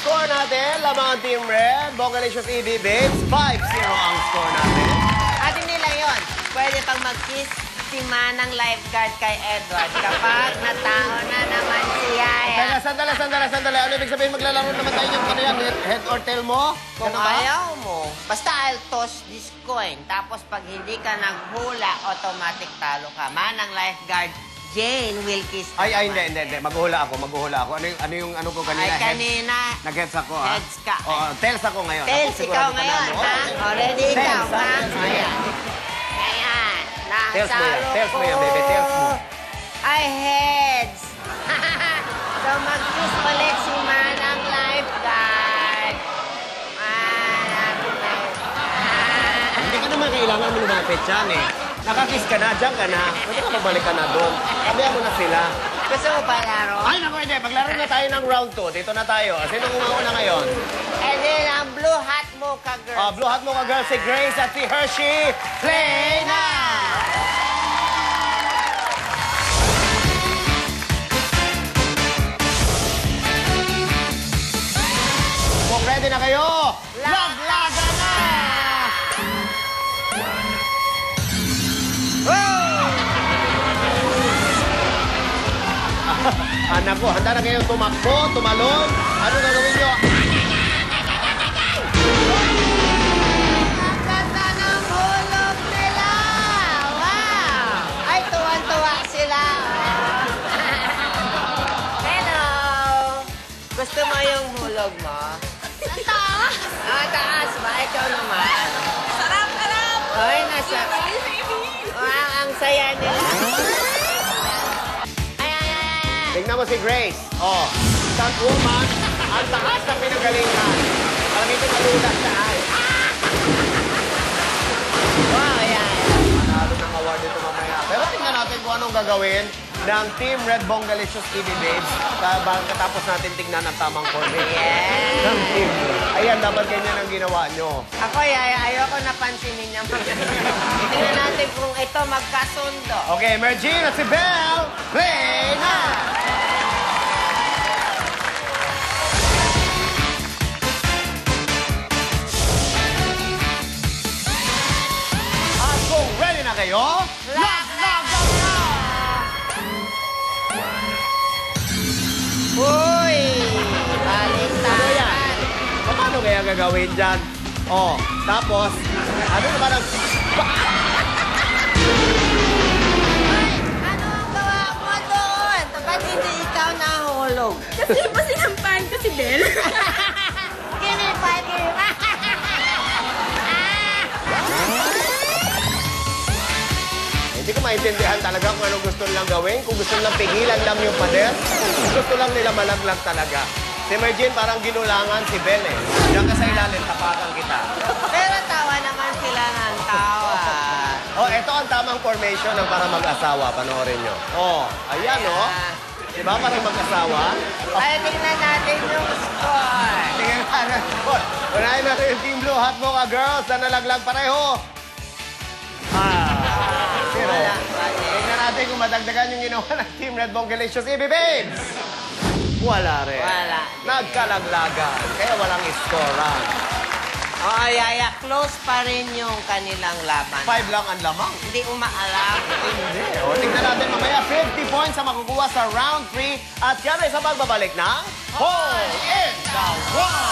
score natin. Lamang ang Team Red. Bongalicious EB Babes. 5-0 ang score natin. At hindi lang yun. Pwede pang mag-kiss si Manang lifeguard kay Edward kapag natao na naman si Yaya. Teka, sandali. Ano ibig sabihin maglalaro naman tayo yung ano yan? Head or tail mo? Kung ayaw mo, basta I'll toss this coin. Tapos pag hindi ka naghula, automatic talo ka. Manang lifeguard, Jane will kiss ka. Ay, hindi. Maghula ako. Ano yung ano ko kanina? Ay, kanina. Nag-heads ako, ha? Heads ka. Oo, tails ako ngayon. Tails, ikaw ngayon, ha? Already ikaw, ha? Ayan. Ayan. Tails mo yan. Nasalo Tails mo yan, baby. Tails mo. Ay, heads. So, mag-kiss ulit si Manang lifeguard. Manang lifeguard. Hindi ka naman kailangan mo lumapit yan, eh. Nakakiss ka na, dyan ka na. Pwede ka magbalik ka na doon. Sabihan mo na sila. Gusto mo pa laro? Ay, naku, hindi. Maglaro na tayo ng round 2. Dito na tayo. Sino umauna ngayon? And then, ang blue hat mocha girl. Blue hat mo ka, girl. Si Grace at si Hershey. Play na! Kung ready na kayo, laglaga na! Anak ko, handa na kayong tumakbo, tumalon. Ano gagawin nyo? Ang ganda ng hulog nila! Wow! Ay, tuwan-tuwa sila. Hello! Gusto mo yung hulog mo? Ang taas! Ah, taas ba? Ikaw naman. Sarap! Ay, nasa... Wow, ang saya nila. Tingnan mo si Grace. Oh, stunt woman, ang taas na pinagalingan. Alam ito malulat na ay. Wow, yeah. Manalo ng award dito mamaya. Pero tingnan natin kung anong gagawin ng Team Red Bongalicious EB Babes katapos natin tingnan ang tamang formation. Yes. Ng team. Ayan, dapat ganyan ang ginawa nyo. Ako, Yaya, ayoko napansinin niya. Tingnan natin kung ito magkasundo. Okay, Mergine at si Belle, play na! At kung ready na kayo, laglagan na! Uy! Ano Baliktad. yan? Paano kaya gagawin dyan? Oh, tapos, ano naman ang... Ay, ano ang gawa mo doon? Ba't hindi ikaw nahulog? Kasi po sinampahan ko si Belle. Give me 5 years. Hindi ko maintindihan talaga kung anong gusto nilang gawin. Kung gusto nilang pigilan lang yung pader, gusto lang nila malaglag talaga. Si Mergine parang ginulangan si Belle eh. Diyan ka sa ilalim, tapakan kita. Pero tawa naman sila ng tawa. Oh, ito ang tamang formation ng para mag-asawa. Panoorin nyo. Oh, ayan oh. Diba parang mag-asawa? Ay, tingnan natin yung score. Tingnan natin. Unahin natin yung Team Blue Hot Mocha Girls na nalaglag pareho. Zero. Wala. Tingnan natin kung madagdagan yung ginawa ng Team Red Bongalicious EB Babes. Wala rin. Wala. Nagkalaglagan. Kaya walang score. Oo, Yaya, close pa rin yung kanilang laban. 5 lang ang lamang. Hindi umaalam. Hindi. O, tingnan natin mamaya. 50 points ang makukuha sa round 3. At yan ay sa pagbabalik ng Hole in the Wall!